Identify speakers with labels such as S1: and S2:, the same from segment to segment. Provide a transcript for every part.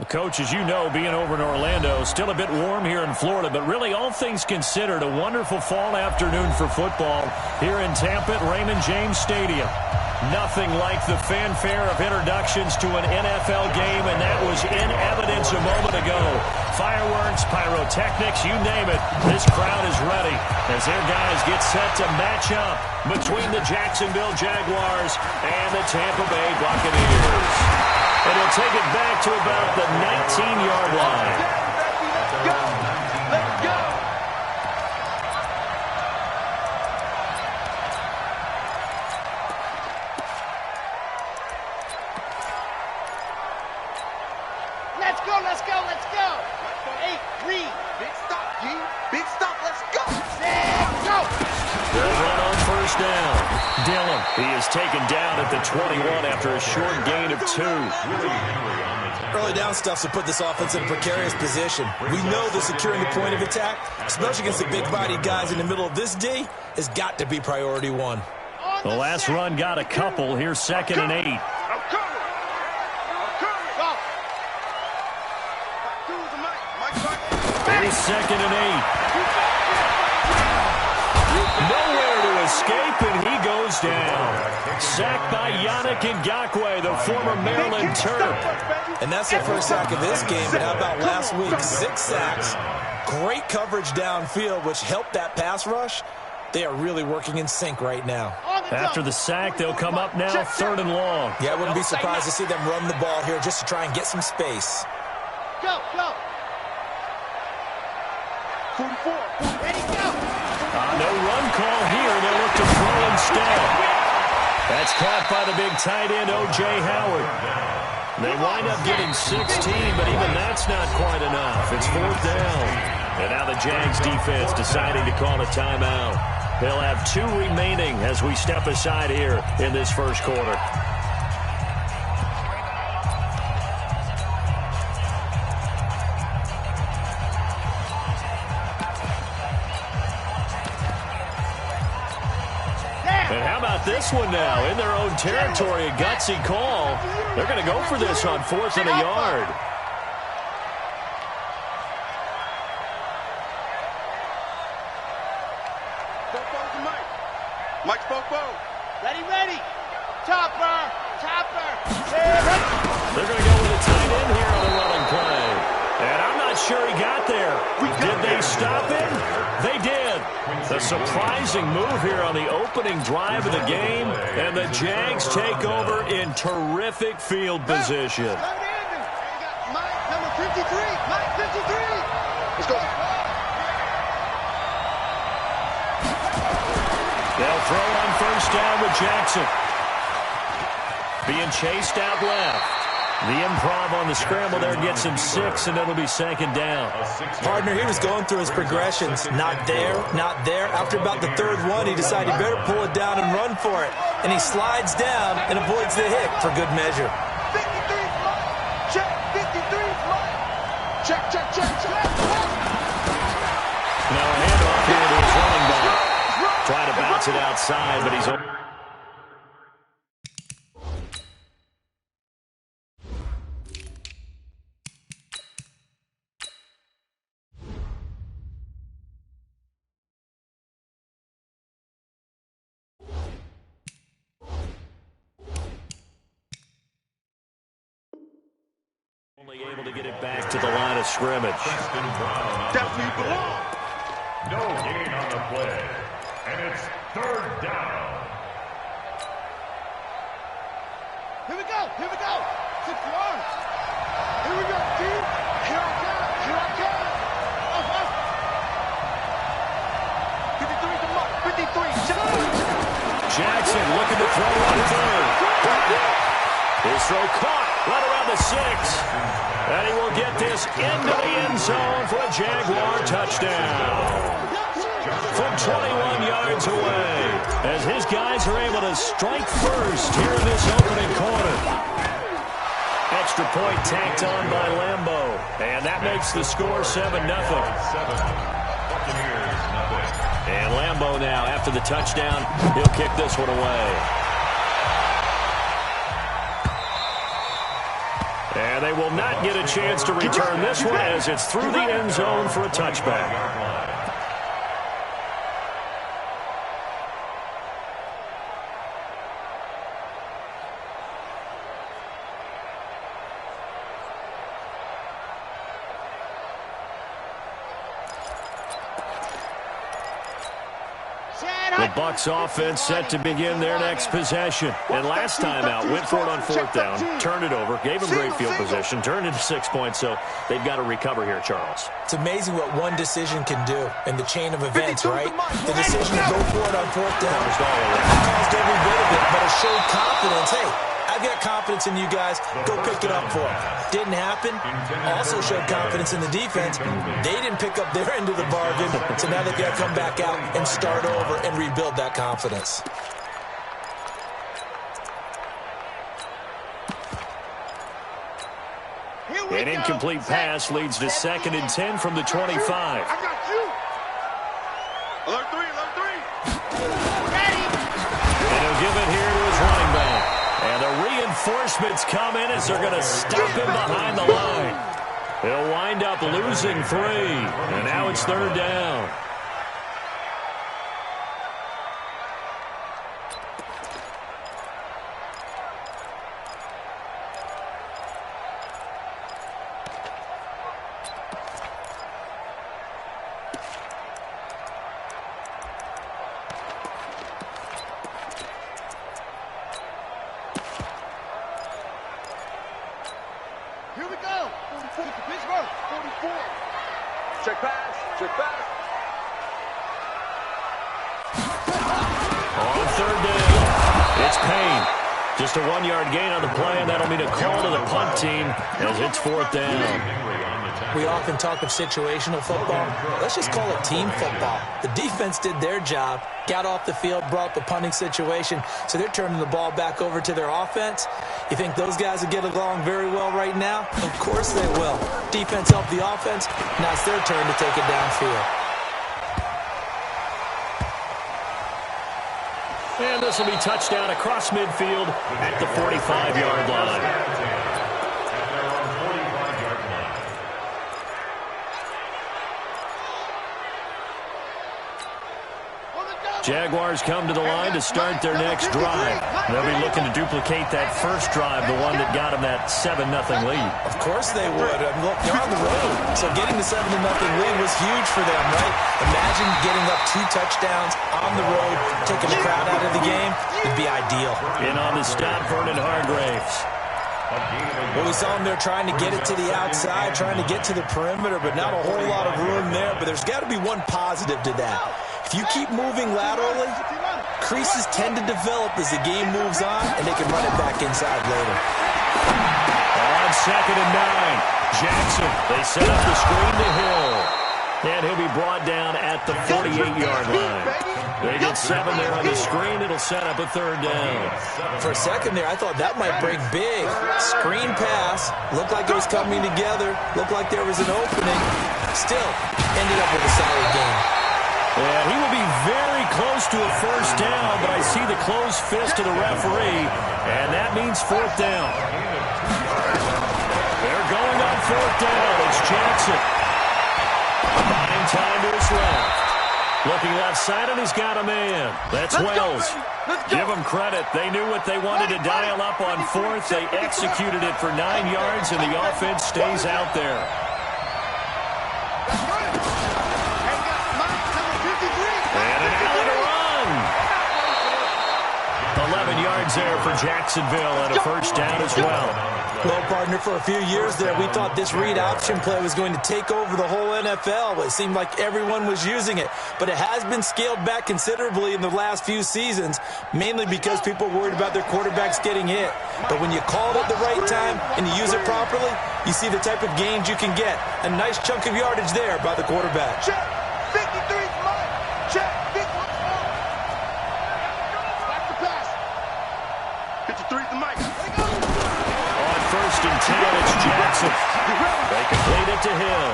S1: Coach, as you know, being over in Orlando, still a bit warm here in Florida, but really all things considered, a wonderful fall afternoon for football here in Tampa at Raymond James Stadium. Nothing like the fanfare of introductions to an NFL game, and that was in evidence a moment ago. Fireworks, pyrotechnics, you name it. This crowd is ready as their guys get set to match up between the Jacksonville Jaguars and the Tampa Bay Buccaneers. And he'll take it back to about the 19-yard line.
S2: Let's go! Let's go! Let's go, let's go, let's go! 8-3. Big stop, G. Big stop, let's go! Let's go!
S1: Good run on first down. Dillon, he is taken down at the 21 after a short gain of 2.
S3: Early down stuff to put this offense in a precarious position. We know that securing the point of attack, especially against the big-bodied guys in the middle of this D, has got to be priority one.
S1: The last run got a couple. Here's 2nd and 8. Here's 2nd and 8. Nowhere to escape, and he goes down. Sacked by Yannick Ngakoue, the former Maryland Terp.
S3: And that's their first sack of this game, but how about last week? 6 sacks. Great coverage downfield, which helped that pass rush. They are really working in sync right now.
S1: After the sack, they'll come up now 3rd and long.
S3: Yeah, I wouldn't be surprised to see them run the ball here just to try and get some space.
S2: Go, go! 44, ready, go!
S1: No run call here. They look to throw instead. That's caught by the big tight end, O.J. Howard. They wind up getting 16, but even that's not quite enough. It's 4th down. And now the Jags defense deciding to call a timeout. They'll have 2 remaining as we step aside here in this first quarter. And how about this one now? In their own territory, a gutsy call. They're going to go for this on 4th and a yard.
S2: Mike Popo. Ready, ready. Chopper, chopper. Yeah,
S1: they're going to go with a tight end here on the running play. And I'm not sure he got there. Did they stop him? They did. A surprising move here on the opening drive of the game. And the Jags take over in terrific field position.
S2: Mike, number 53. Mike, 53. Let's go.
S1: They'll throw on first down with Jackson. Being chased out left. The improv on the scramble there gets him 6, and it'll be 2nd down.
S3: Partner, he was going through his progressions. Not there, not there. After about the 3rd one, he decided he better pull it down and run for it. And he slides down and avoids the hit for good measure.
S2: 53, check, 53, check, check, check, check.
S1: Now a handoff here to his running back. Trying to bounce it outside, but he's over. Only able to get it back to the line of scrimmage.
S2: Definitely belong.
S4: No gain on the play. And it's 3rd down.
S2: Here we go, here we go. 6 yards. Here we go, team. Here I come, here I come. 53 to Mark, 53.
S1: Jackson looking to throw on 3rd. His throw caught right around the 6. And he will get this into the end zone for a Jaguar touchdown. From 21 yards away, as his guys are able to strike first here in this opening quarter. Extra point tacked on by Lambo, and that makes the score 7-0. And Lambo now, after the touchdown, he'll kick this one away. And And they will not get a chance to return this one as it's through the end zone for a touchback. The Bucs offense set to begin their next possession. And last time out, went for it on fourth down, turned it over, gave them great field position, turned into 6 points, so they've got to recover here, Charles.
S3: It's amazing what one decision can do in the chain of events, right? The decision to go for it on fourth down caused every bit of it, but it showed confidence. Hey, I've got confidence in you guys. Go pick it up for them. Didn't happen. Also showed confidence in the defense. They didn't pick up their end of the bargain, so now they've got to come back out and start over and rebuild that confidence.
S1: An incomplete pass leads to 2nd and 10 from the 25.
S2: I got you. Alert three. Ready.
S1: And he'll give it here to his running back. And the reinforcements come in as they're going to stop him behind the line. He'll wind up losing 3. And now it's 3rd down.
S2: Here we go. 44 to Pittsburgh. 44. Check pass.
S1: On 3rd down, it's Payne. Just a 1-yard gain on the play, and that'll mean a call to the punt team as it's 4th down.
S3: We often talk of situational football. Let's just call it team football. The defense did their job, got off the field, brought up a punting situation, so they're turning the ball back over to their offense. You think those guys will get along very well right now? Of course they will. Defense helped the offense. Now it's their turn to take it downfield.
S1: And this will be touchdown across midfield at the 45-yard line. Jaguars come to the line to start their next drive. They'll be looking to duplicate that first drive, the one that got them that 7-0 lead.
S3: Of course they would. Look, they're on the road, so getting the 7-0 lead was huge for them, right? Imagine getting up 2 touchdowns on the road, taking the crowd out of the game. It'd be ideal.
S1: In on the stop, Vernon Hargraves.
S3: Well, we saw him there trying to get it to the outside, trying to get to the perimeter, but not a whole lot of room there. But there's got to be one positive to that. If you keep moving laterally, creases tend to develop as the game moves on, and they can run it back inside later.
S1: On 2nd and 9, Jackson. They set up the screen to Hill. And he'll be brought down at the 48-yard line. They get 7 there on the screen. It'll set up a 3rd down.
S3: For a second there, I thought that might break big. Screen pass. Looked like it was coming together. Looked like there was an opening. Still, ended up with a solid game.
S1: And he will be very close to a 1st down, but I see the closed fist of the referee, and that means 4th down. They're going on 4th down. It's Jackson. Buying time to his left. Looking left side, and he's got a man. That's Wells. Give them credit. They knew what they wanted to dial up on 4th. They executed it for 9 yards, and the offense stays out there. And an alley to run. 11 yards there for Jacksonville, and a 1st down as well.
S3: Well, partner, for a few years there, we thought this read option play was going to take over the whole NFL. It seemed like everyone was using it, but it has been scaled back considerably in the last few seasons, mainly because people are worried about their quarterbacks getting hit. But when you call it at the right time and you use it properly, you see the type of gains you can get. A nice chunk of yardage there by the quarterback.
S2: Check. 53's mine. Check. 51's mine. Back to pass. 53's the mic.
S1: On 1st and 10, it's Jackson. They complete it to Hill.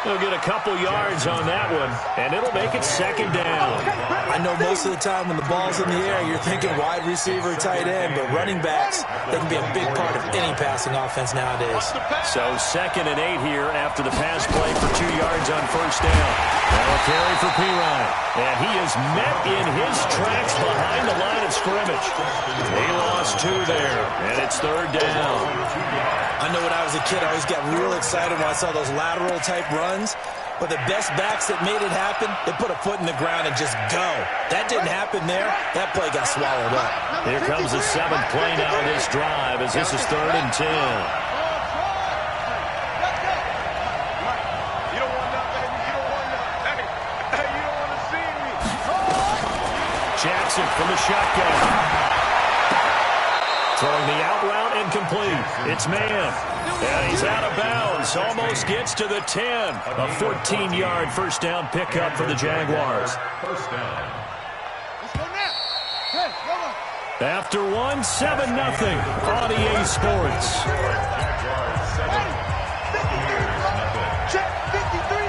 S1: They'll get a couple yards on that one, and it'll make it second down.
S3: I know most of the time when the ball's in the air, you're thinking wide receiver, tight end, but running backs, they can be a big part of any passing offense nowadays.
S1: So 2nd and 8 here after the pass play for 2 yards on first down. That'll carry for Pirine. And he is met in his tracks behind the line of scrimmage. He lost 2 there, and it's 3rd down.
S3: I know when I was a kid, I always got real excited when I saw those lateral-type runs. But the best backs that made it happen, they put a foot in the ground and just go. That didn't happen there. That play got swallowed up.
S1: Here comes the 7th play now of this drive as this is 3rd and 10. Jackson from the shotgun. Throwing the out route incomplete. It's man. And he's out of bounds. Almost gets to the 10. A 14-yard first down pickup for the Jaguars.
S4: First down.
S2: Let's go now. Hey, go on.
S1: After 1-7-0 on EA Sports.
S4: Jaguars 7.
S2: Check 53.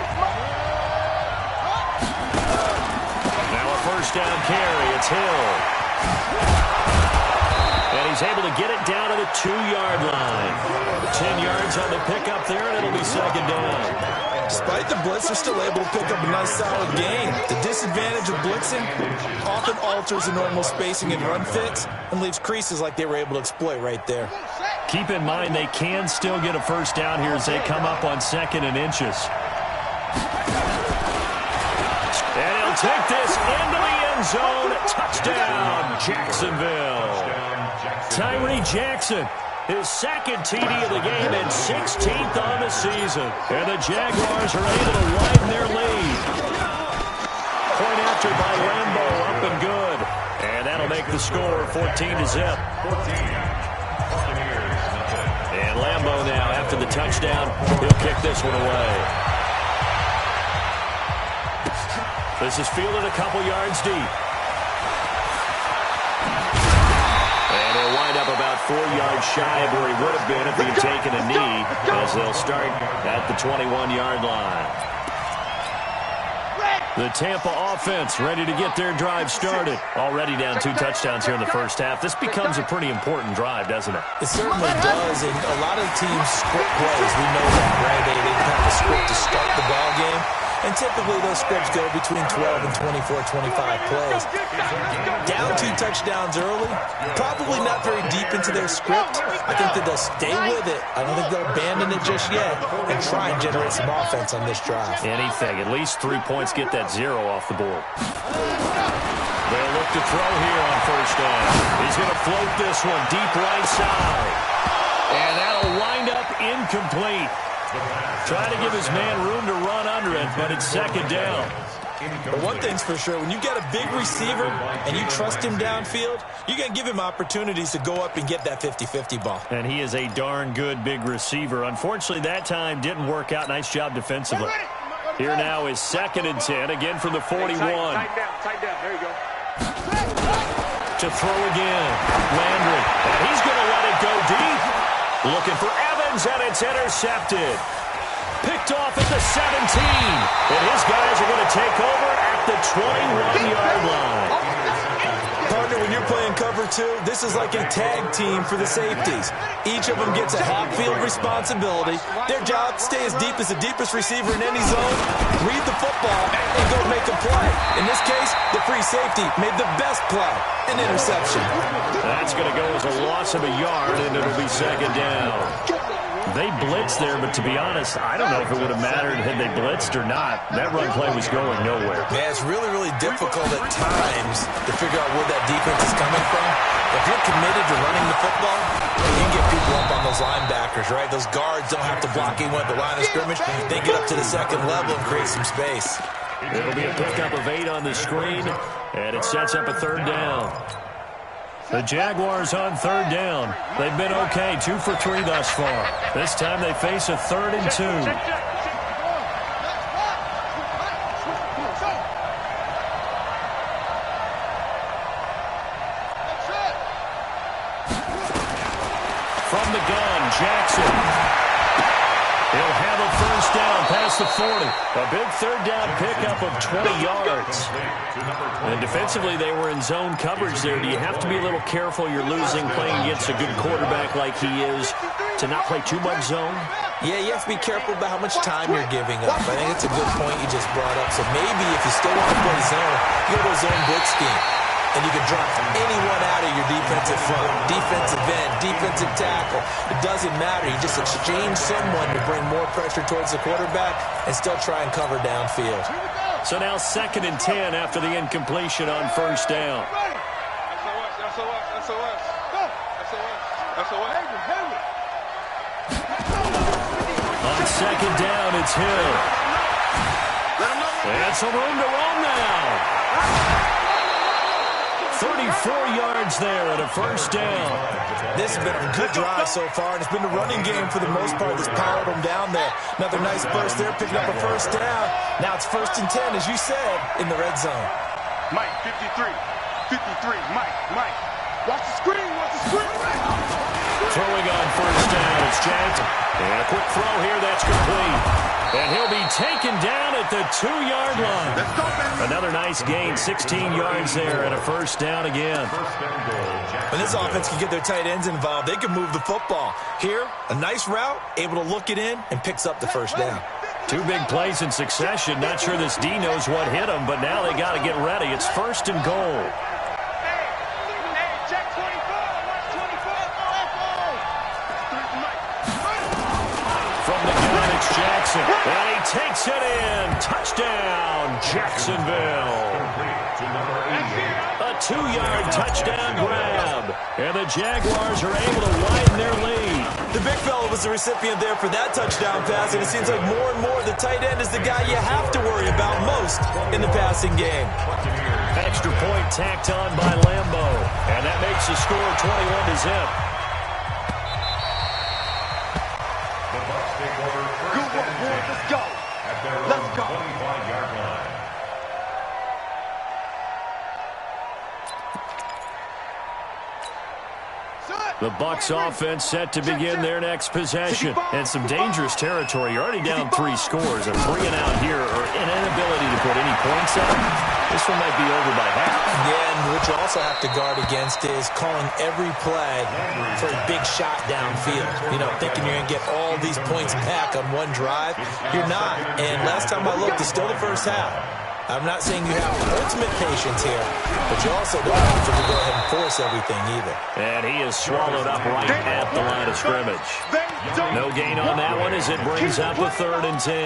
S1: Now a first down carry. It's Hill. And he's able to get it down to the 2-yard line. 10 yards on the pickup there, and it'll be second down.
S3: Despite the blitz, they're still able to pick up a nice, solid gain. The disadvantage of blitzing often alters the normal spacing and run fits and leaves creases like they were able to exploit right there.
S1: Keep in mind they can still get a first down here as they come up on 2nd and inches. And he'll take this into the end zone. Touchdown, Jacksonville. Tyree Jackson, his 2nd TD of the game and 16th on the season. And the Jaguars are able to widen their lead. Point after by Lambo, up and good. And that'll make the score 14-0. And Lambo now, after the touchdown, he'll kick this one away. This is fielded a couple yards deep. And he'll wind up about 4 yards shy of where he would have been if he had taken a knee, as they'll start at the 21-yard line. The Tampa offense ready to get their drive started. Already down 2 touchdowns here in the first half. This becomes a pretty important drive, doesn't it?
S3: It certainly does, and a lot of teams script plays. We know that, right? They have a script to start the ball game. And typically those scripts go between 12 and 24, 25 plays. Down 2 touchdowns early, probably not very deep into their script. I think that they'll stay with it. I don't think they'll abandon it just yet and try and generate some offense on this drive.
S1: Anything. At least 3 points, get that 0 off the board. They'll look to throw here on first down. He's going to float this one deep right side. And that'll wind up incomplete. Trying to give his man room to run under it, but it's second down.
S3: But one thing's for sure, when you got a big receiver and you trust him downfield, you're going to give him opportunities to go up and get that 50-50 ball.
S1: And he is a darn good big receiver. Unfortunately, that time didn't work out. Nice job defensively. Here now is 2nd and 10, again from the 41.
S2: Tighten down, there you go.
S1: To throw again, Landry, and he's going to let it go deep. Looking for Evans, and it's intercepted. Picked off at the 17. And his guys are going to take over at the 21-yard line.
S3: Partner, when you're playing cover 2, this is like a tag team for the safeties. Each of them gets a half-field responsibility. Their job, stay as deep as the deepest receiver in any zone, read the football, and go make a play. In this case, the free safety made the best play, an interception.
S1: That's going to go as a loss of a yard, and it'll be second down. They blitzed there, but to be honest, I don't know if it would have mattered had they blitzed or not. That run play was going nowhere.
S3: Man, it's really, really difficult at times to figure out where that defense is coming from. If you're committed to running the football, you can get people up on those linebackers, right? Those guards don't have to block anyone at the line of scrimmage. They get up to the second level and create some space.
S1: It'll be a pickup of 8 on the screen, and it sets up a third down. The Jaguars on third down. They've been okay, 2 for 3 thus far. This time they face a 3rd and 2. From the gun, Jackson. He'll have a first down past the 40. A big third down pickup of 20 yards. And defensively, they were in zone coverage there. Do you have to be a little careful? You're losing playing against a good quarterback like he is to not play too much zone?
S3: Yeah, you have to be careful about how much time you're giving up. I think it's a good point you just brought up. So maybe if you still want to play zone, you go to a zone blitz scheme. And you can drop anyone out of your defensive front, defensive end, defensive tackle. It doesn't matter. You just exchange someone to bring more pressure towards the quarterback and still try and cover downfield.
S1: So now 2nd and 10 after the incompletion on first down. On 2nd down, it's Hill. And some room to run now. 34 yards there at a first down.
S3: This has been a good drive so far, and it's been the running game for the most part that's powered them down there. Another nice burst there, picking up a first down. Now it's 1st and 10, as you said, in the red zone.
S2: Mike, 53. Mike. Watch the screen.
S1: Throwing on first down, it's Jackson. And a quick throw here, that's complete. And he'll be taken down at the 2-yard line. Another nice gain, 16 yards there, and a first down again.
S3: When this offense can get their tight ends involved, they can move the football. Here, a nice route, able to look it in, and picks up the first down.
S1: 2 big plays in succession. Not sure this D knows what hit him, but now they got to get ready. It's 1st and goal. Jackson, and he takes it in. Touchdown, Jacksonville. A 2-yard touchdown grab, and the Jaguars are able to widen their lead.
S3: The big fella was the recipient there for that touchdown pass, and it seems like more and more the tight end is the guy you have to worry about most in the passing game.
S1: Extra point tacked on by Lambo, and that makes the score 21-0.
S2: Let's go.
S1: The Bucs offense set to begin their next possession. And some dangerous territory. You're already down 3 scores. A 3-and-out here or an inability to put any points up. This one might be over by half.
S3: Yeah, and what you also have to guard against is calling every play for a big shot downfield. You know, thinking you're going to get all these points back on one drive. You're not. And last time I looked, it's still the first half. I'm not saying you have ultimate patience here, but you also don't have to go ahead and force everything either.
S1: And he is swallowed up right at the line of scrimmage. No gain on that one as it brings up a 3rd and 10.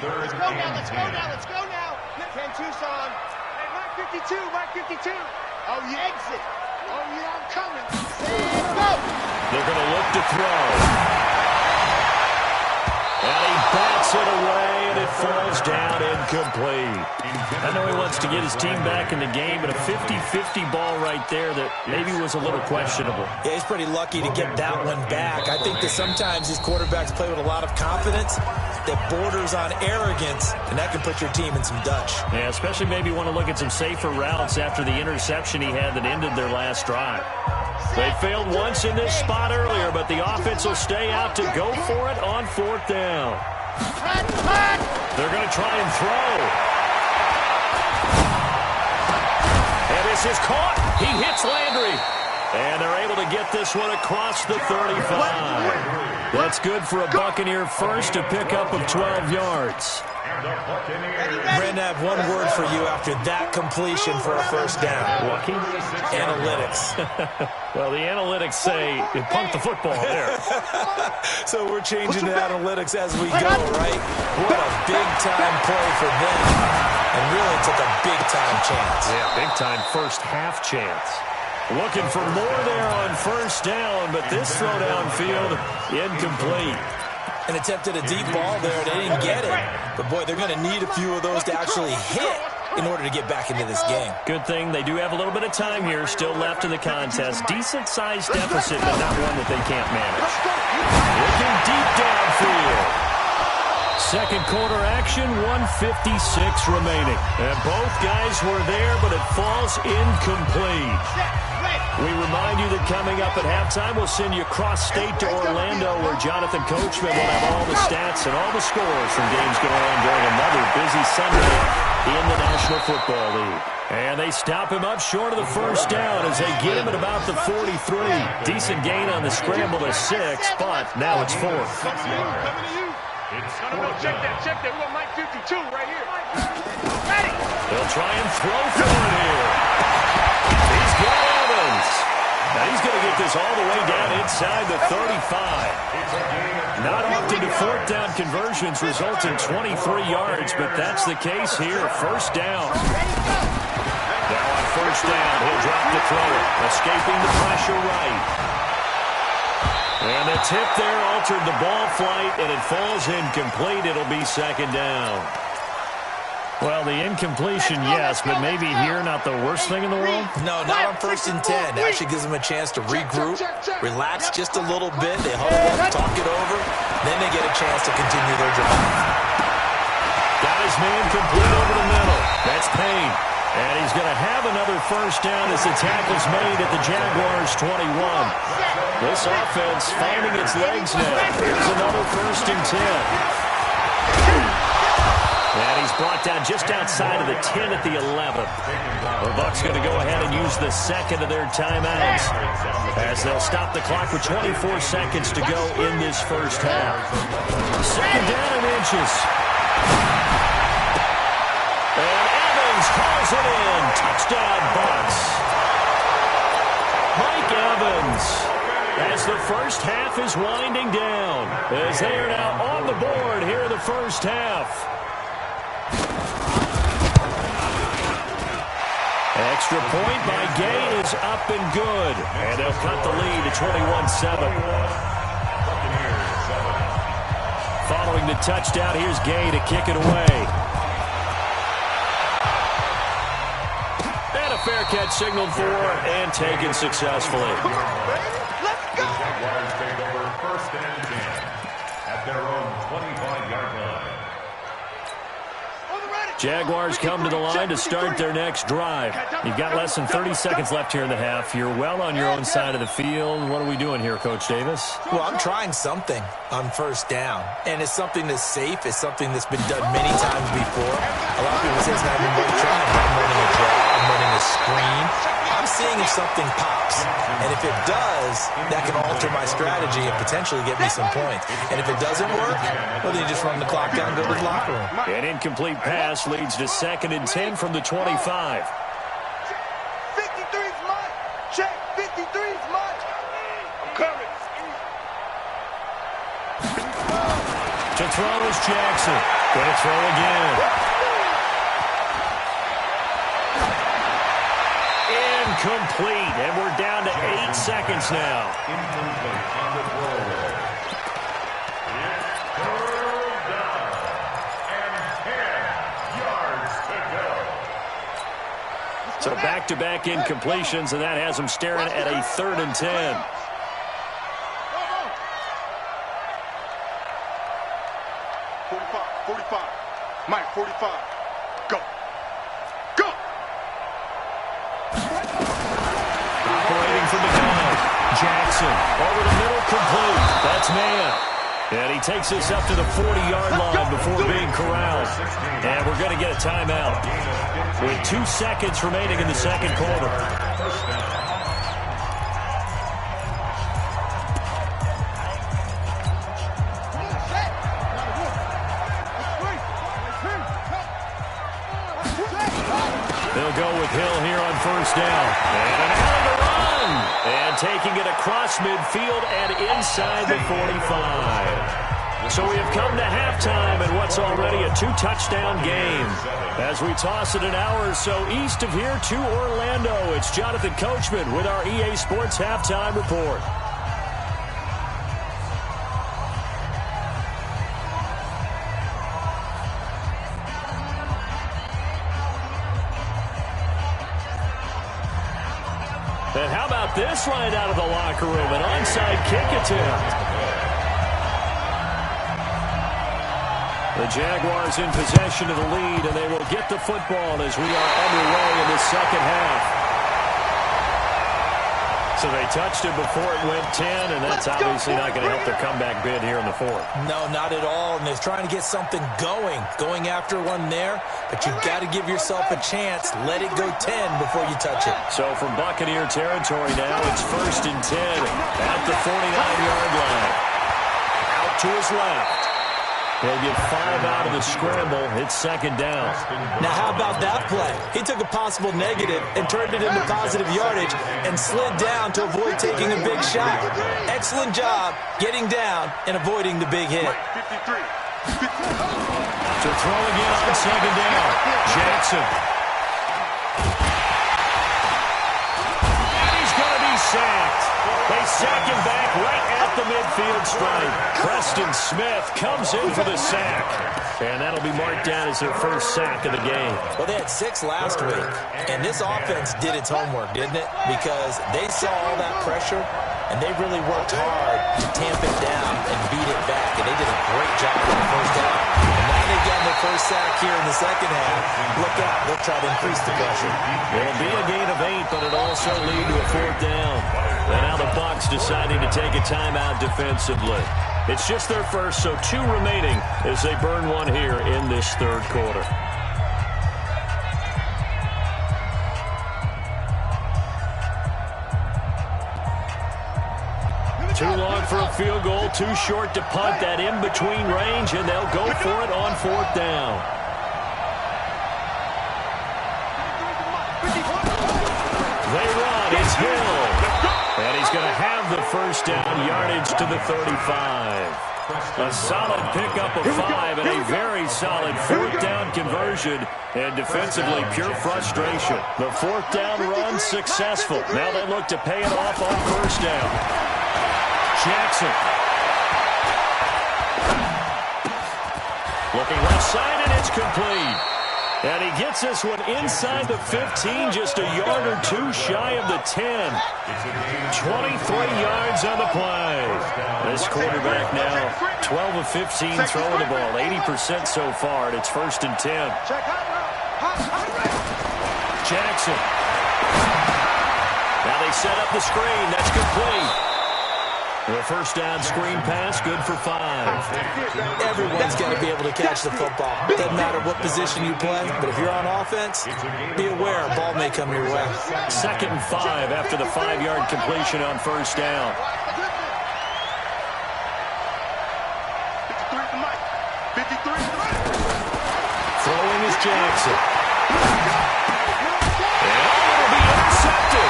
S2: Let's go now. 10 Tucson. Hey, Mike 52. Oh, you exit. Oh, yeah, I'm coming. Go.
S1: They're going to look to throw. And he bats it away, and it falls down incomplete. I know he wants to get his team back in the game, but a 50-50 ball right there that maybe was a little questionable.
S3: Yeah, he's pretty lucky to get that one back. I think that sometimes these quarterbacks play with a lot of confidence that borders on arrogance, and that can put your team in some Dutch.
S1: Yeah, especially maybe want to look at some safer routes after the interception he had that ended their last drive. They failed once in this spot earlier, but the offense will stay out to go for it on 4th down. They're going to try and throw. And this is caught. He hits Landry. And they're able to get this one across the 35. That's good for a Buccaneer first to pick up of 12 yards.
S3: Brandon, I have one word for you after that completion for a first down.
S1: Lucky?
S3: Analytics.
S1: Well, the analytics say it punked the football there.
S3: So we're changing the analytics as we go, right? What a big-time play for them. And really took a big-time chance.
S1: Yeah, big-time first half chance. Looking for more there on first down, but this throw downfield incomplete.
S3: And attempted a deep ball there. They didn't get it. But, boy, they're going to need a few of those to actually hit in order to get back into this game.
S1: Good thing they do have a little bit of time here still left in the contest. Decent-sized deficit, but not one that they can't manage. Looking deep downfield. Second quarter action, 1:56 remaining. And both guys were there, but it falls incomplete. We remind you that coming up at halftime, we'll send you cross-state to Orlando, where Jonathan Coachman will have all the stats and all the scores from games going on during another busy Sunday in the National Football League. And they stop him up short of the first down as they get him at about the 43. Decent gain on the scramble to 6, but now it's 4th.
S2: Coming to you. No, check that. We got Mike 52 right here. Ready.
S1: They'll try and throw for it here. He's got Evans. Now he's going to get this all the way down inside the 35. Not often do fourth down conversions result in 23 yards, but that's the case here. First down. Now on first down, he'll drop the throw. Escaping the pressure right. And the tip there altered the ball flight, and it falls incomplete. It'll be second down. Well, the incompletion, yes, but maybe here not the worst thing in the world?
S3: No, not on 1st and 10. Actually gives them a chance to regroup, relax just a little bit. They huddle up, talk it over. Then they get a chance to continue their drive.
S1: Got his man complete over the middle. That's Payne. And he's going to have another first down as the tackle's made at the Jaguars' 21. This offense finding its legs now. Here's another 1st and 10. And he's brought down just outside of the 10 at the 11. The Bucs going to go ahead and use the second of their timeouts as they'll stop the clock with 24 seconds to go in this first half. Second down and inches. And Evans calls it in. Touchdown, Bucs. Mike Evans, as the first half is winding down, as they are now on the board here in the first half. Extra point by Gay is up and good. And they'll cut the lead to 21-7. Following the touchdown, here's Gay to kick it away. And a fair catch signaled for and taken successfully.
S2: Let's go.
S4: Jaguars take over 1st and 10 at their own 25-yard line.
S1: Jaguars come to the line to start their next drive. You've got less than 30 seconds left here in the half. You're well on your own side of the field. What are we doing here, Coach Davis?
S3: Well, I'm trying something on first down, and it's something that's safe. It's something that's been done many times before. A lot of people say it's not even worth trying. I'm running a draw. I'm running a screen. I'm seeing if something pops, and if it does, that can alter my strategy and potentially get me some points. And if it doesn't work, well, then you just run the clock down and go to the locker room.
S1: An incomplete pass leads to 2nd and 10 from the 25.
S2: 53's mine. Check. 53's mine. I'm coming.
S1: To throw is Jackson. Going to throw again. Incomplete, and we're down to 8 seconds now.
S4: Incomplete on the throwaway. It's 3rd down and 10 yards to go.
S1: So back-to-back incompletions, and that has them staring at a 3rd and 10.
S2: 45. Mike, 45. Go. Go.
S1: Operating from the gun. Jackson over the middle, complete. That's man. And he takes us up to the 40-yard line before being corralled. And we're going to get a timeout with 2 seconds remaining in the second quarter. They'll go with Hill here on first down. And an alley to run. And taking it across midfield and inside the 45. So we have come to halftime in what's already a 2-touchdown game. As we toss it an hour or so east of here to Orlando, it's Jonathan Coachman with our EA Sports Halftime Report. And how about this right out of the locker room? An onside kick attempt. The Jaguars in possession of the lead, and they will get the football as we are underway in the second half. So they touched it before it went 10, and that's obviously not going to help their comeback bid here in the fourth.
S3: No, not at all, and they're trying to get something going after one there, but you've got to give yourself a chance. Let it go 10 before you touch it.
S1: So from Buccaneer territory now, it's 1st and 10 at the 49-yard line. Out to his left. They'll get 5 out of the scramble. It's 2nd down.
S3: Now, how about that play? He took a possible negative and turned it into positive yardage and slid down to avoid taking a big shot. Excellent job getting down and avoiding the big hit.
S1: To throw again on 2nd down. Jackson. And he's going to be sacked. They sack him back right at the midfield stripe. Preston Smith comes in for the sack. And that'll be marked down as their first sack of the game.
S3: Well, they had 6 last week. And this offense did its homework, didn't it? Because they saw all that pressure, and they really worked hard to tamp it down and beat it back. And they did a great job on the first half. And now they got their first sack here in the second half. Look out. They'll try to increase the pressure.
S1: It'll be a gain of 8, but it'll also lead to a 4th down. And now the Bucs deciding to take a timeout defensively. It's just their first, so 2 remaining as they burn one here in this third quarter. Too long for a field goal, too short to punt. That in-between range, and they'll go for it on 4th down. They run. It's Hill. And he's going to have the first down, yardage to the 35. A solid pickup of 5 and a very solid 4th down conversion. And defensively, pure frustration. The 4th down run successful. Now they look to pay it off on 1st down. Jackson. Looking left side, and it's complete. And he gets this one inside the 15, just a yard or 2 shy of the 10. 23 yards on the play. This quarterback now 12 of 15 throwing the ball, 80% so far, and it's 1st and 10. Jackson. Now they set up the screen. That's complete. The first down screen pass, good for 5.
S3: Everyone's got to be able to catch the football. Doesn't matter what position you play, but if you're on offense, be aware a ball may come your way.
S1: 2nd and 5 after the 5-yard completion on 1st down. Throwing is Jackson. And it'll be intercepted.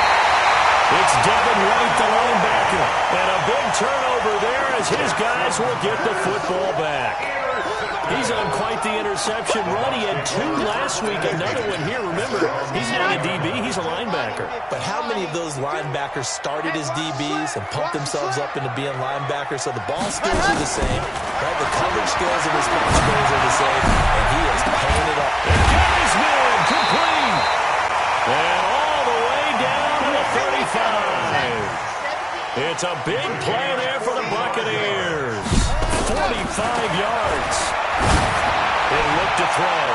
S1: It's Devin White, the linebacker. And a big turnover there as his guys will get the football back. He's on quite the interception run. He had 2 last week, another one here. Remember, he's not a DB, he's a linebacker.
S3: But how many of those linebackers started as DBs and pumped themselves up into being linebackers? So the ball skills are the same, right? The coverage skills and responsibilities are the same, and he is paying it up.
S1: And carries man, complete. And all the way down to the 35. It's a big play there for the Buccaneers. 45 yards. They look to throw.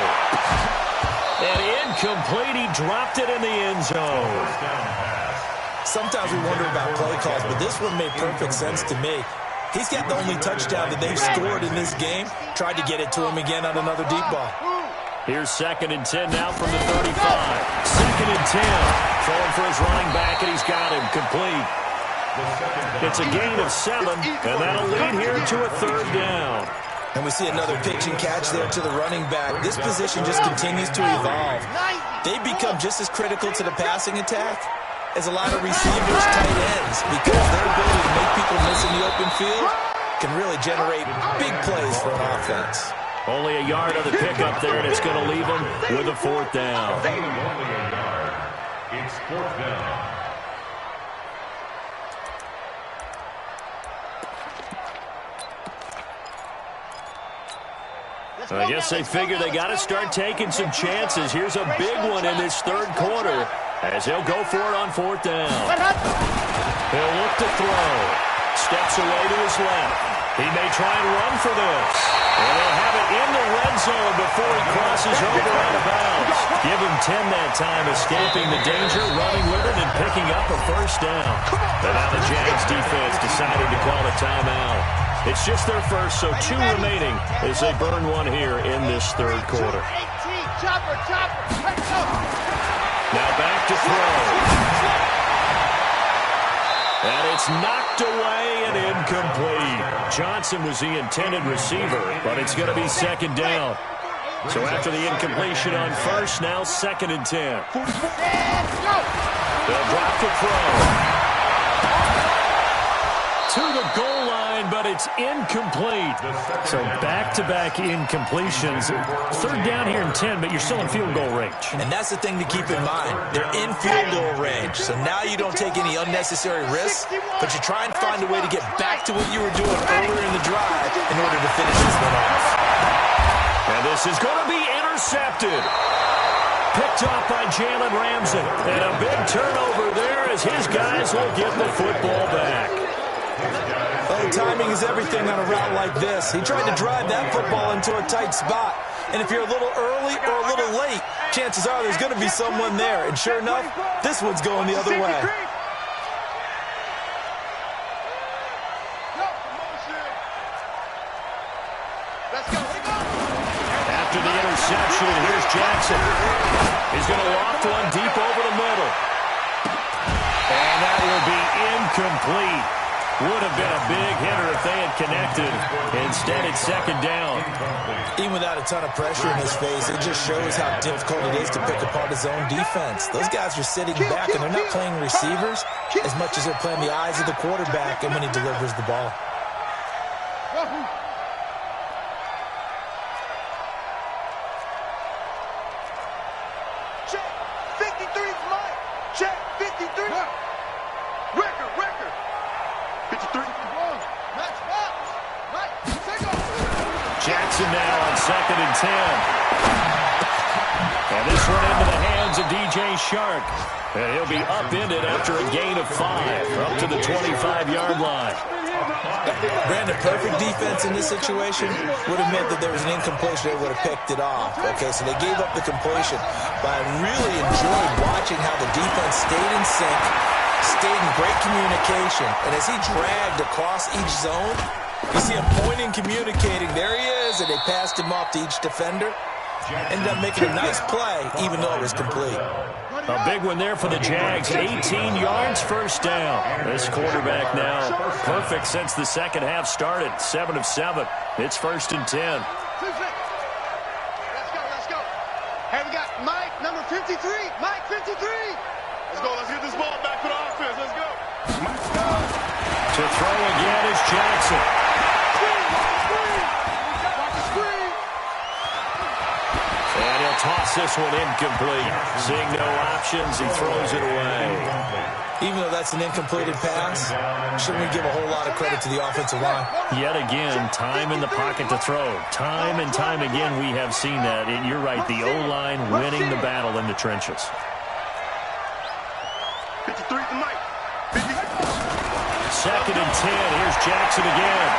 S1: And incomplete. He dropped it in the end zone.
S3: Sometimes we wonder about play calls, but this one made perfect sense to me. He's got the only touchdown that they've scored in this game. Tried to get it to him again on another deep ball.
S1: Here's 2nd and 10 now from the 35. 2nd and 10. Throwing for his running back, and he's got him complete. It's a gain of 7, and that'll lead here to a 3rd down.
S3: And we see another pitch and catch there to the running back. This position just continues to evolve. They become just as critical to the passing attack as a lot of receivers, tight ends, because their ability to make people miss in the open field can really generate big plays for an offense.
S1: Only a yard on the pickup there, and it's going to leave them with a 4th down.
S4: It's 4th down.
S1: I guess they figure they got to start taking some chances. Here's a big one in this third quarter as he'll go for it on 4th down. He'll look to throw. Steps away to his left. He may try and run for this. And they'll have it in the red zone before he crosses over out of bounds. Give him 10 that time, escaping the danger, running with it, and picking up a first down. But now the Jags defense decided to call a timeout. It's just their first, so 2 remaining as they burn one here in this third quarter. Now back to throw. And it's knocked away and incomplete. Johnson was the intended receiver, but it's going to be second down. So after the incompletion on first, now 2nd and 10. They'll drop the throw. To the goal line, but it's incomplete. So back-to-back incompletions. 3rd down here and 10, but you're still in field goal range.
S3: And that's the thing to keep in mind. They're in field goal range. So now you don't take any unnecessary risks, but you try and find a way to get back to what you were doing earlier in the drive in order to finish this one off.
S1: And this is going to be intercepted. Picked off by Jalen Ramsey. And a big turnover there as his guys will get the football back.
S3: Oh, timing is everything on a route like this. He tried to drive that football into a tight spot. And if you're a little early or a little late, chances are there's going to be someone there. And sure enough, this one's going the other way.
S1: After the interception, here's Jackson. He's going to loft one deep over the middle. And that will be incomplete. Would have been a big hitter if they had connected. Instead, it's 2nd down.
S3: Even without a ton of pressure in his face, it just shows how difficult it is to pick apart his own defense. Those guys are sitting back, and they're not playing receivers as much as they're playing the eyes of the quarterback and when he delivers the ball.
S2: Check. 53 is Mike. Check. 53. Record. 53.
S1: Jackson now on 2nd and 10. And this one into the hands of DJ Shark. And he'll be upended after a gain of 5, up to the 25-yard line.
S3: Brandon, perfect defense in this situation would have meant that there was an incompletion. They would have picked it off. Okay, so they gave up the completion. But I really enjoyed watching how the defense stayed in sync, stayed in great communication. And as he dragged across each zone, you see him pointing, communicating. There he is, and they passed him off to each defender. Ended up making a nice play, even though it was complete.
S1: A big one there for the Jags. 18 yards, first down. This quarterback now perfect since the second half started. 7 of 7. It's 1st and 10.
S2: Let's go. Hey, we got Mike, number 53. Mike, 53. Let's go. Let's get this ball back for the offense. Let's go.
S1: To throw again is Jackson. And he'll toss this one incomplete. Seeing no options, he throws it away.
S3: Even though that's an incompleted pass, shouldn't we give a whole lot of credit to the offensive line?
S1: Yet again, time in the pocket to throw. Time and time again we have seen that. And you're right, the O-line winning the battle in the trenches.
S2: 53 to Mike.
S1: 2nd and 10. Here's Jackson again.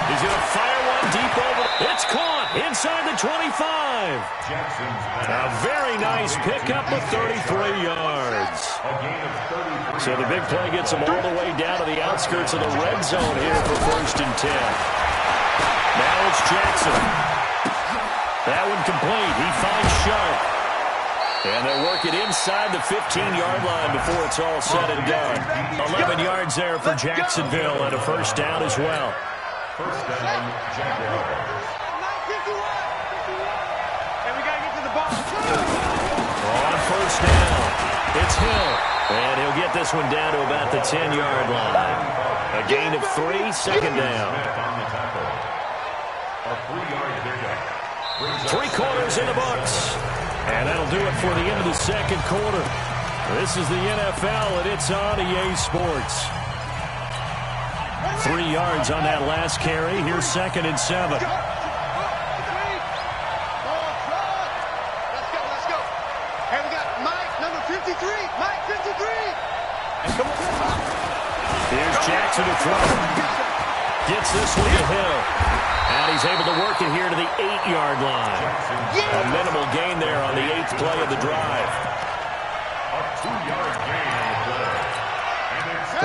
S1: He's going to fire one deep over. It's caught inside the 25. A very nice pickup of 33 yards. So the big play gets him all the way down to the outskirts of the red zone here for 1st and 10. Now it's Jackson. That one complete. He finds Sharp. And they'll work it inside the 15-yard line before it's all said and done. 11 yards there for Jacksonville and a first down as well.
S4: First down, Jaguars.
S2: And we got to get to the ball.
S1: On first down, it's Hill. And he'll get this one down to about the 10-yard line. A gain of 3, 2nd down.
S4: A 3-yard pickup.
S1: 3 quarters in the books. And that'll do it for the end of the second quarter. This is the NFL, and it's on EA Sports. 3 yards on that last carry. Here's 2nd and 7.
S2: Let's go. And we got Mike, number 53. Mike, 53. And come on.
S1: Here's Jackson to throw. Gets this one to Hill. And he's able to work it here to the 8-yard line. A minimal gain there on the 8th play of the drive.
S4: A 2-yard gain on the play.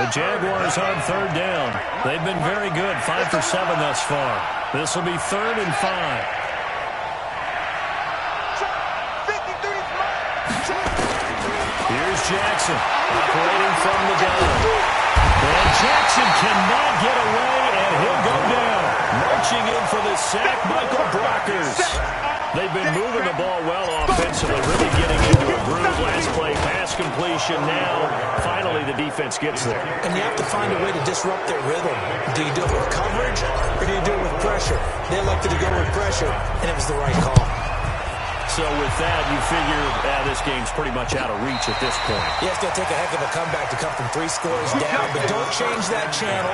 S1: The Jaguars on 3rd down. They've been very good, 5 for 7 thus far. This will be 3rd and 5. Here's Jackson, operating from the gun. And Jackson cannot get away, and he'll go down. Marching in for the sack, Michael Brockers. They've been moving the ball well offensively, really getting into a groove. Last play, pass completion. Now, finally, the defense gets there.
S3: And you have to find a way to disrupt their rhythm. Do you do it with coverage, or do you do it with pressure? They elected to go with pressure, and it was the right call.
S1: So with that, you figure this game's pretty much out of reach at this point.
S3: Yeah, it's going to take a heck of a comeback to come from 3 scores down, but don't change that channel.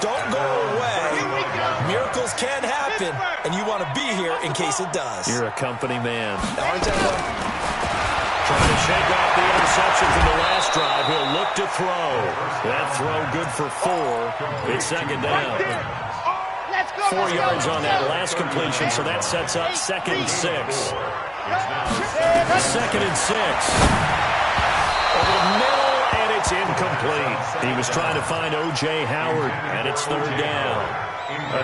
S3: Don't go away. Miracles can happen, and you want to be here in case it does.
S1: You're a company man.
S3: Aren't I, though?
S1: Trying to shake off the interception from the last drive. He'll look to throw. That throw good for 4. It's 2nd down. 4 yards on that last completion, so that sets up 2nd and 6. 2nd and 6. Over the middle, and it's incomplete. He was trying to find O.J. Howard, and it's 3rd down.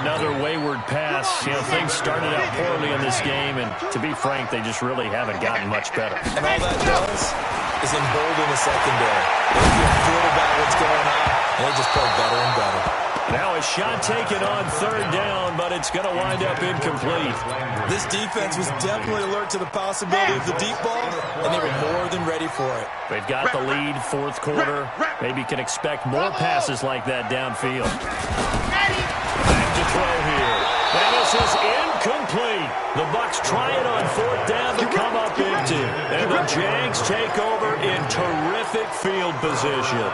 S1: Another wayward pass. You know, things started out poorly in this game, and to be frank, they just really haven't gotten much better.
S3: And all that does is embolden the secondary. They feel good about what's going on, and they just play better and better.
S1: Now a shot taken on 3rd down, but it's going to wind up incomplete.
S3: This defense was definitely alert to the possibility of the deep ball, and they were more than ready for it.
S1: They've got the lead, 4th quarter. Maybe can expect more passes like that downfield. Back to throw here. And this is incomplete. The Bucs try it on 4th down to come up empty. And the Jags take over in terrific field position.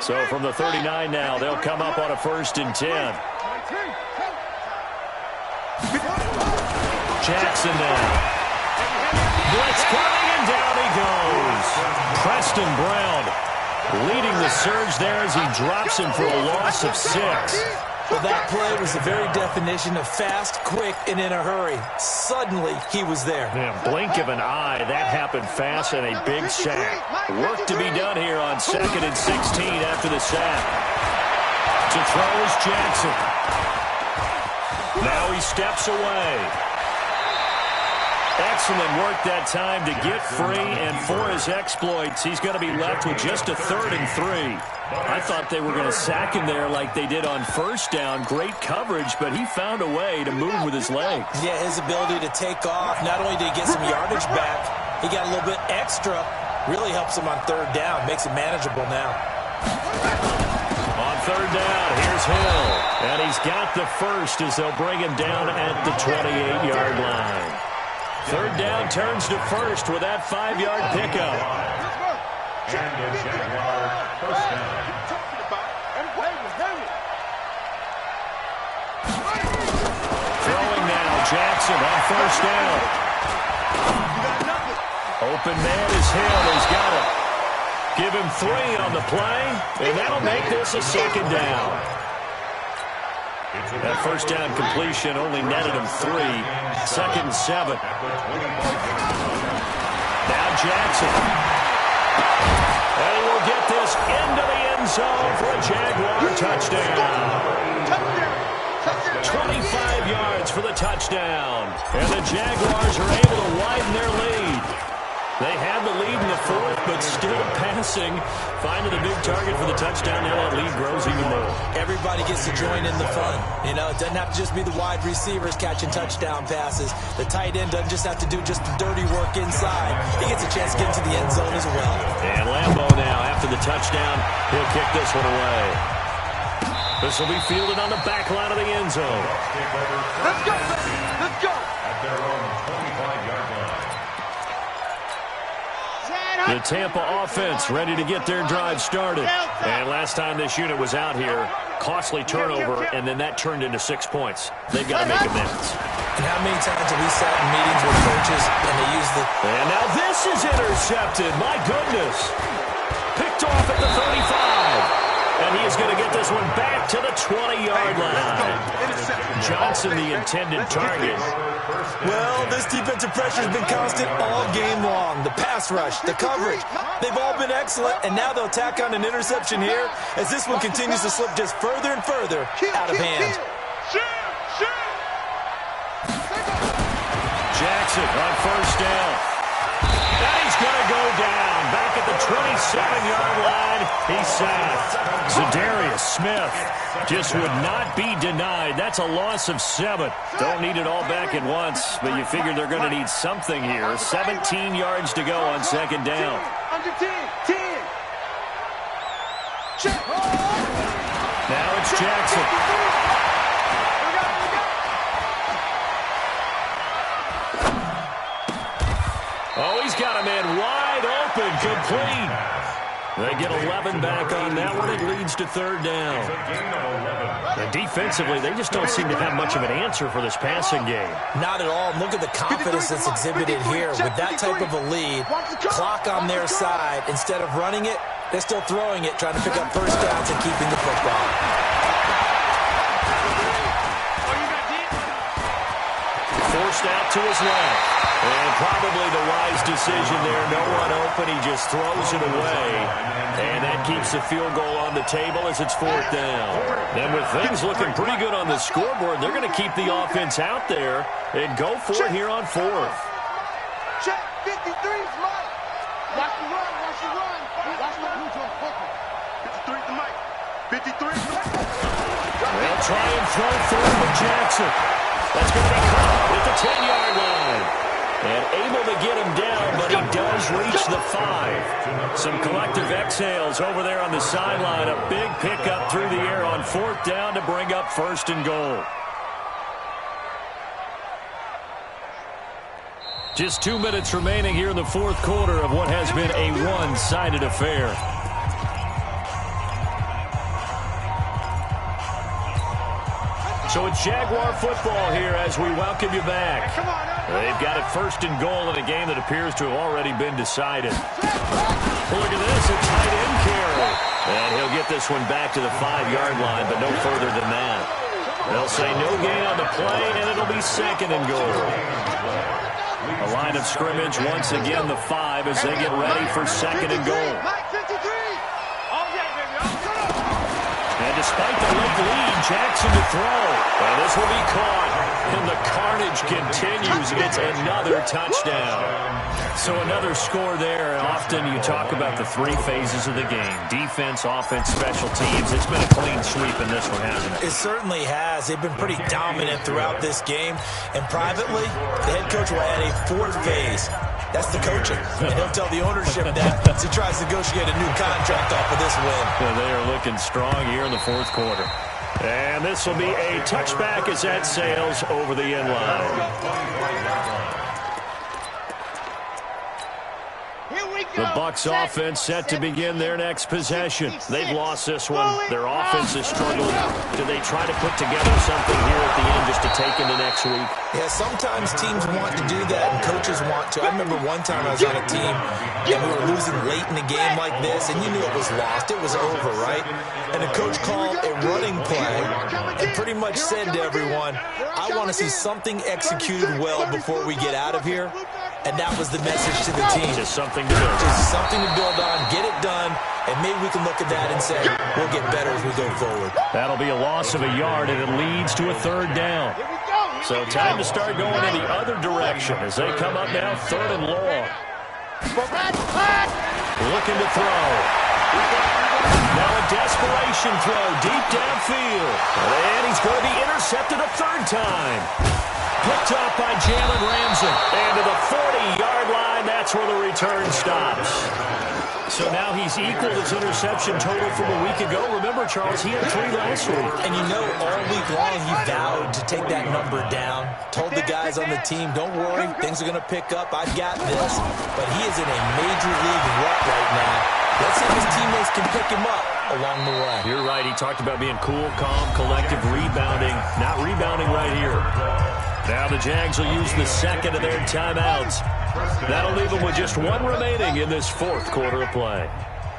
S1: So from the 39 now, they'll come up on a 1st and 10. Jackson now. Blitz coming, and down he goes. Preston Brown leading the surge there as he drops him for a loss of 6.
S3: Well, that play was the very definition of fast, quick, and in a hurry. Suddenly, he was there.
S1: Yeah, blink of an eye. That happened fast and a big sack. Work to be done here on 2nd and 16 after the sack. To throw is Jackson. Now he steps away. Excellent work that time to get free, and for his exploits, he's going to be left with just a 3rd and 3. I thought they were going to sack him there like they did on 1st down. Great coverage, but he found a way to move with his legs.
S3: Yeah, his ability to take off, not only did he get some yardage back, he got a little bit extra. Really helps him on 3rd down, makes it manageable now.
S1: On 3rd down, here's Hill. And he's got the 1st as they'll bring him down at the 28-yard line. 3rd down turns to 1st with that 5-yard pickup.
S4: And the Jaguars 1st down.
S1: Throwing now, Jackson on 1st down. Open man is Hill. He's got it. Give him 3 on the play, and that'll make this a 2nd down. That 1st down completion only netted him 3. 2nd and 7. Now Jackson. And we'll get this into the end zone for a Jaguar touchdown. 25 yards for the touchdown. And the Jaguars are able to widen their lead. They had the lead in the 4th, but still passing. Finding a big target for the touchdown. Now that lead grows even more.
S3: Everybody gets to join in the fun. You know, it doesn't have to just be the wide receivers catching touchdown passes. The tight end doesn't just have to do just the dirty work inside. He gets a chance to get into the end zone as well.
S1: And Lambeau now, after the touchdown, he'll kick this one away. This will be fielded on the back line of the end zone.
S2: Let's go, baby. Let's go.
S4: At their own 25-yard line.
S1: The Tampa offense ready to get their drive started. And last time this unit was out here, costly turnover, and then that turned into 6 points. They've got to make amends.
S3: And how many times have we sat in meetings with coaches and they use the...
S1: And now this is intercepted. My goodness. Picked off at the 35. And he is going to get this one back to the 20-yard line. Johnson, the intended target.
S3: Well, this defensive pressure has been constant all game long. The pass rush, the coverage, they've all been excellent, and now they'll tack on an interception here as this one continues to slip just further and further out of hand.
S1: Jackson on first down. And he's going to go down. Back at the 27-yard line, he's sacked. Zadarius Smith just would not be denied. That's a loss of 7. Don't need it all back at once, but you figure they're going to need something here. 17 yards to go on second down.
S2: Under 10. Check.
S1: Now it's Jackson. Oh, he's got a man wide open, complete. They get 11 back on that one. It leads to third down. And defensively, they just don't seem to have much of an answer for this passing game.
S3: Not at all. Look at the confidence that's exhibited here. With that type of a lead, clock on their side, instead of running it, they're still throwing it, trying to pick up first downs and keeping the football.
S1: Forced out to his left. And probably the wise decision there. No one open. He just throws it away. And that keeps the field goal on the table as it's fourth down. And with things looking pretty good on the scoreboard, they're going to keep the offense out there and go for it here on fourth.
S2: Check. 53 is Mike. Watch the run. Watch my blue jump. 53 to Mike. 53 is Mike.
S1: They'll try and throw through with Jackson. That's going to be caught at the 10-yard line. And able to get him down, but he does reach the 5. Some collective exhales over there on the sideline. A big pickup through the air on fourth down to bring up first and goal. Just 2 minutes remaining here in the fourth quarter of what has been a one-sided affair. So it's Jaguar football here as we welcome you back. They've got it first and goal in a game that appears to have already been decided. Look at this, a tight end carry. And he'll get this one back to the 5-yard line, but no further than that. They'll say no gain on the play, and it'll be second and goal. A line of scrimmage, once again the 5 as they get ready for second and goal. And despite the late lead, Jackson to throw. And this will be caught. And the carnage continues. It's another touchdown. So another score there. Often you talk about the 3 phases of the game. Defense, offense, special teams. It's been a clean sweep in this one, hasn't it?
S3: It certainly has. They've been pretty dominant throughout this game. And privately, the head coach will add a 4th phase. That's the coaching. And he'll tell the ownership that as he tries to negotiate a new contract off of this win.
S1: Yeah, they are looking strong here in the fourth quarter. And this will be a touchback as that sails over the end line. The Bucs offense set to begin their next possession. They've lost this one. Their offense is struggling. Do they try to put together something here at the end just to take into next week?
S3: Yeah, sometimes teams want to do that and coaches want to. I remember one time I was on a team and we were losing late in the game like this, and you knew it was lost. It was over, right? And the coach called a running play and pretty much said to everyone, I want to see something executed well before we get out of here. And that was the message to the team.
S1: Just something to build.
S3: Just something to build on, get it done, and maybe we can look at that and say, we'll get better as we go forward.
S1: That'll be a loss of a yard, and it leads to a third down. So time to start going in the other direction as they come up now, third and long. Looking to throw. Now a desperation throw deep downfield. And he's going to be intercepted a third time. Picked up by Jalen Ramsey. And to the 40-yard line, that's where the return stops. So now he's equaled his interception total from a week ago. Remember, Charles, he had 3 last week.
S3: And you know, all week long he vowed to take that number down. Told the guys on the team, don't worry, things are going to pick up. I've got this. But he is in a major league rut right now. Let's see if his teammates can pick him up along the way.
S1: You're right. He talked about being cool, calm, collective, rebounding. Not rebounding right here. Now the Jags will use the second of their timeouts. That'll leave them with just 1 remaining in this fourth quarter of play.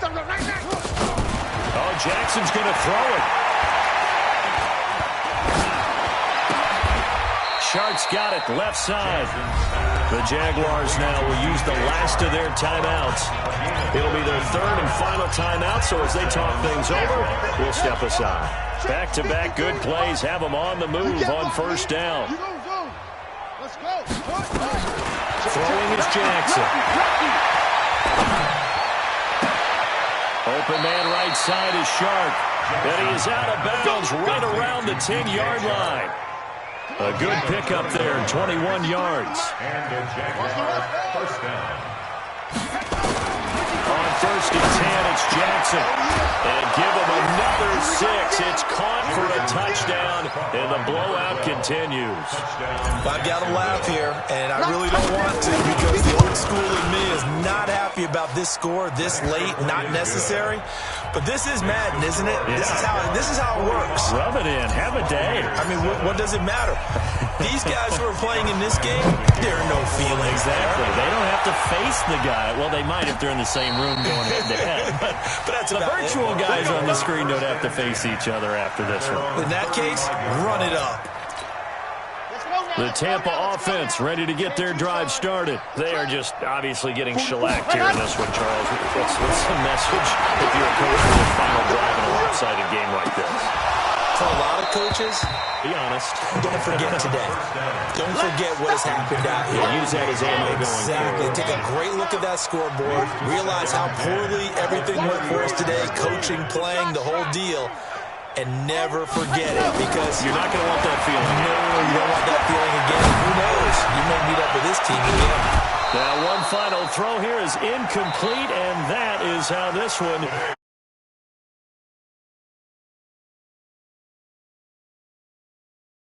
S1: Oh, Jackson's going to throw it. Sharks got it, left side. The Jaguars now will use the last of their timeouts. It'll be their third and final timeout, so as they talk things over, we'll step aside. Back-to-back good plays have them on the move on first down. Throwing is Jackson. Open man right side is Shark. And he is out of bounds right around the 10-yard line. A good pickup there, 21 yards.
S4: And the Jaguars first down.
S1: On first and 10, it's Jackson. And give him another 6. It's caught for a touchdown, and the blowout continues.
S3: I've got to laugh here, and I really don't want to because the old school in me is not happy about this score this late, not necessary. But this is Madden, isn't it?
S1: Yeah.
S3: This is how it works.
S1: Rub it in. Have a day.
S3: I mean, what does it matter? These guys who are playing in this game, there are no feelings
S1: Exactly. They don't have to face the guy. Well, they might if they're in the same room going head-to-head.
S3: But that's
S1: the
S3: about
S1: virtual
S3: it.
S1: guys on the screen don't have to face each other after this one.
S3: In that case, run it up.
S1: The Tampa offense ready to get their drive started. They are just obviously getting shellacked here in this one, Charles. What's the message if you're a coach for the final drive in a lopsided game like this?
S3: For a lot of coaches,
S1: be honest.
S3: Don't forget today. Don't forget what has happened out here.
S1: Yeah, use that as ammo going
S3: Exactly.
S1: forward.
S3: Take a great look at that scoreboard. Realize how poorly everything went for us today. Coaching, playing, the whole deal. And never forget it because
S1: you're not going to want that feeling.
S3: No, you don't want that feeling again. Who knows? You may meet up with this team again.
S1: Now, one final throw here is incomplete, and that is how this one